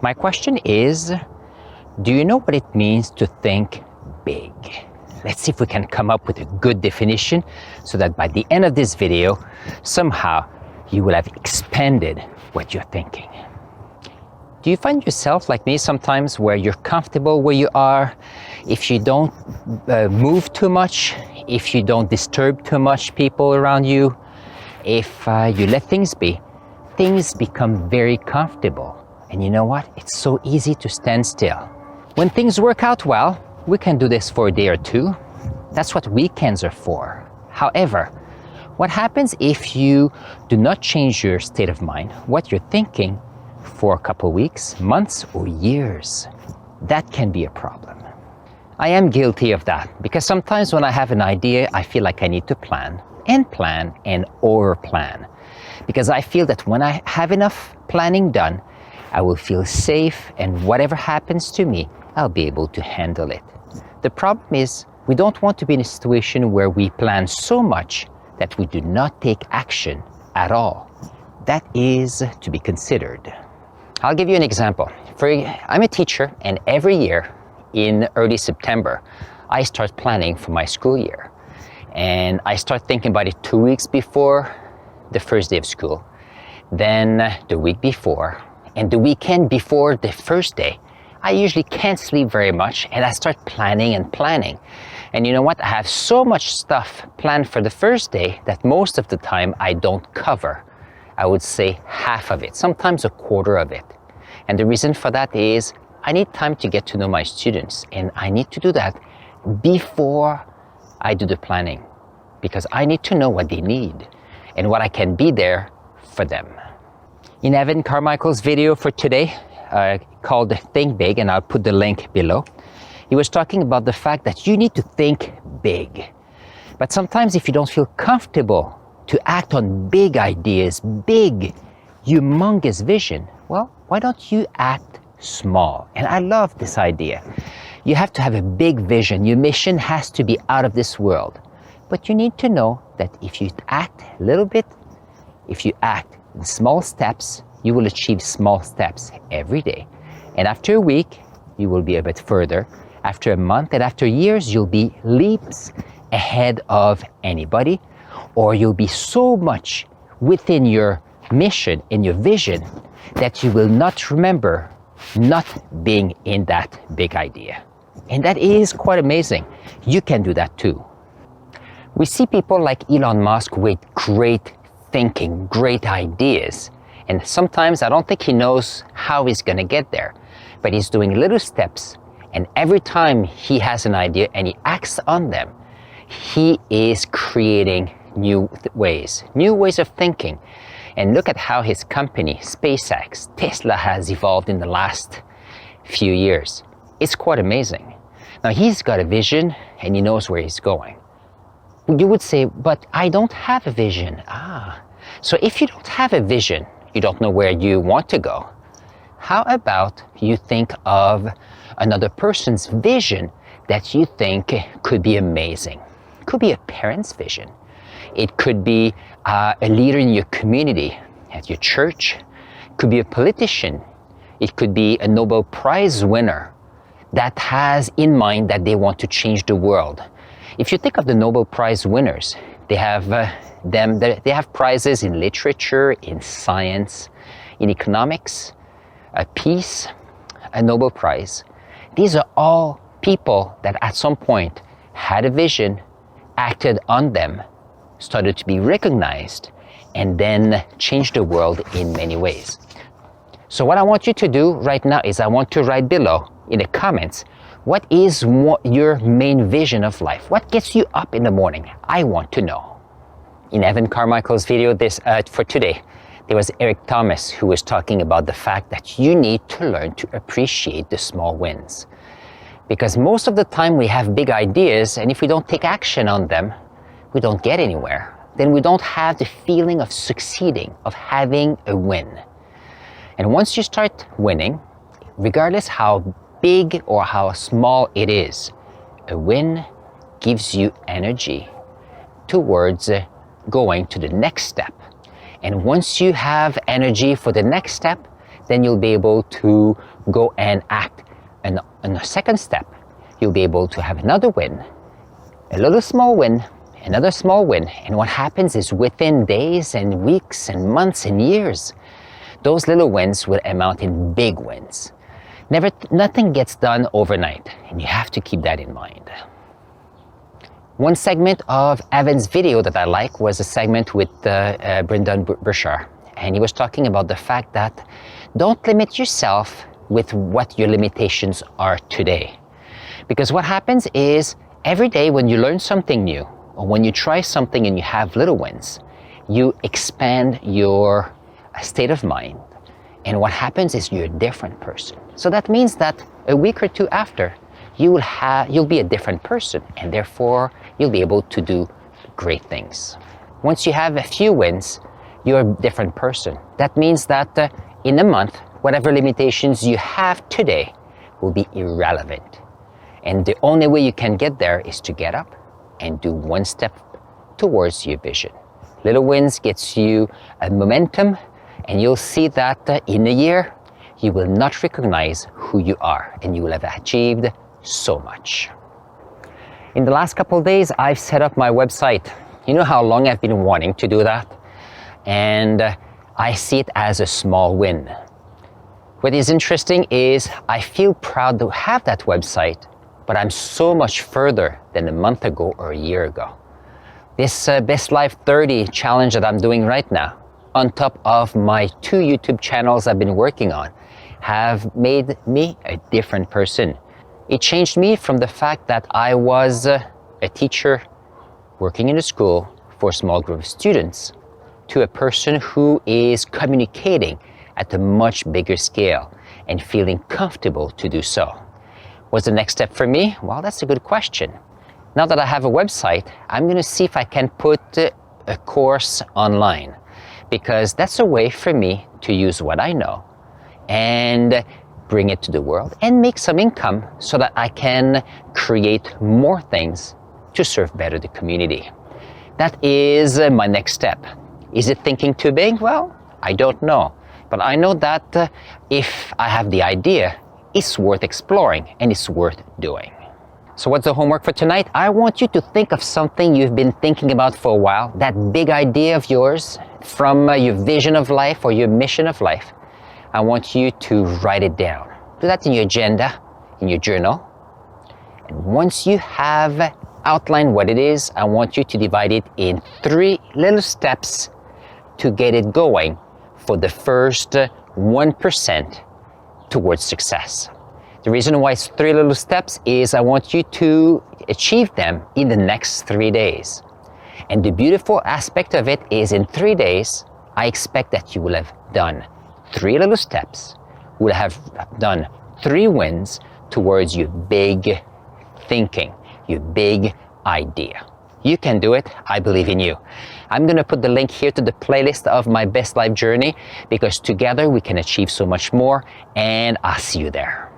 My question is, do you know what it means to think big? Let's see if we can come up with a good definition so that by the end of this video, somehow you will have expanded what you're thinking. Do you find yourself like me sometimes where you're comfortable where you are? If you don't move too much, if you don't disturb too much people around you, if you let things be, things become very comfortable. And you know what? It's so easy to stand still. When things work out well, we can do this for a day or two. That's what weekends are for. However, what happens if you do not change your state of mind, what you're thinking, for a couple weeks, months, or years? That can be a problem. I am guilty of that because sometimes when I have an idea, I feel like I need to plan and over-plan. Because I feel that when I have enough planning done, I will feel safe, and whatever happens to me, I'll be able to handle it. The problem is, we don't want to be in a situation where we plan so much that we do not take action at all. That is to be considered. I'll give you an example. I'm a teacher, and every year in early September, I start planning for my school year. And I start thinking about it 2 weeks before the first day of school, then the week before, and the weekend before the first day. I usually can't sleep very much, and I start planning. And you know what? I have so much stuff planned for the first day that most of the time I don't cover. I would say half of it, sometimes a quarter of it. And the reason for that is I need time to get to know my students, and I need to do that before I do the planning, because I need to know what they need and what I can be there for them. In Evan Carmichael's video for today, called Think Big, and I'll put the link below, he was talking about the fact that you need to think big. But sometimes if you don't feel comfortable to act on big ideas, big, humongous vision, well, why don't you act small? And I love this idea. You have to have a big vision. Your mission has to be out of this world. But you need to know that if you act a little bit, if you act in small steps, you will achieve small steps every day. And after a week, you will be a bit further. After a month and after years, you'll be leaps ahead of anybody, or you'll be so much within your mission and your vision that you will not remember not being in that big idea. And that is quite amazing. You can do that too. We see people like Elon Musk with great thinking, great ideas. And sometimes I don't think he knows how he's going to get there. But he's doing little steps. And every time he has an idea and he acts on them, he is creating new ways of thinking. And look at how his company, SpaceX, Tesla, has evolved in the last few years. It's quite amazing. Now, he's got a vision and he knows where he's going. You would say, but I don't have a vision. So if you don't have a vision, you don't know where you want to go. How about you think of another person's vision that you think could be amazing? It could be a parent's vision. It could be a leader in your community, at your church. It could be a politician. It could be a Nobel Prize winner that has in mind that they want to change the world. If you think of the Nobel Prize winners, they have they have prizes in literature, in science, in economics, a peace, a Nobel Prize. These are all people that at some point had a vision, acted on them, started to be recognized, and then changed the world in many ways. So what I want you to do right now is I want to write below in the comments, what is your main vision of life? What gets you up in the morning? I want to know. In Evan Carmichael's video for today, there was Eric Thomas who was talking about the fact that you need to learn to appreciate the small wins. Because most of the time we have big ideas, and if we don't take action on them, we don't get anywhere. Then we don't have the feeling of succeeding, of having a win. And once you start winning, regardless how big or how small it is, a win gives you energy towards going to the next step. And once you have energy for the next step, then you'll be able to go and act. And on the second step, you'll be able to have another win, a little small win, another small win. And what happens is within days and weeks and months and years, those little wins will amount in big wins. Nothing gets done overnight, and you have to keep that in mind. One segment of Evan's video that I like was a segment with Brendon Buescher, and he was talking about the fact that don't limit yourself with what your limitations are today. Because what happens is every day when you learn something new, or when you try something and you have little wins, you expand your state of mind. And what happens is you're a different person. So that means that a week or two after, you'll be a different person, and therefore you'll be able to do great things. Once you have a few wins, you're a different person. That means that in a month, whatever limitations you have today will be irrelevant. And the only way you can get there is to get up and do one step towards your vision. Little wins gets you a momentum, and you'll see that in a year, you will not recognize who you are, and you will have achieved so much. In the last couple of days, I've set up my website. You know how long I've been wanting to do that? And I see it as a small win. What is interesting is I feel proud to have that website, but I'm so much further than a month ago or a year ago. This Best Life 30 challenge that I'm doing right now, on top of my 2 YouTube channels I've been working on, have made me a different person. It changed me from the fact that I was a teacher working in a school for a small group of students to a person who is communicating at a much bigger scale and feeling comfortable to do so. What's the next step for me? Well, that's a good question. Now that I have a website, I'm going to see if I can put a course online, because that's a way for me to use what I know and bring it to the world and make some income so that I can create more things to serve better the community. That is my next step. Is it thinking too big? Well, I don't know. But I know that if I have the idea, it's worth exploring and it's worth doing. So what's the homework for tonight? I want you to think of something you've been thinking about for a while, that big idea of yours from your vision of life or your mission of life. I want you to write it down. Do that in your agenda, in your journal. And once you have outlined what it is, I want you to divide it in 3 little steps to get it going for the first 1% towards success. The reason why it's 3 little steps is I want you to achieve them in the next 3 days. And the beautiful aspect of it is in 3 days, I expect that you will have done 3 little steps, will have done 3 wins towards your big thinking, your big idea. You can do it. I believe in you. I'm going to put the link here to the playlist of my Best Life journey, because together we can achieve so much more, and I'll see you there.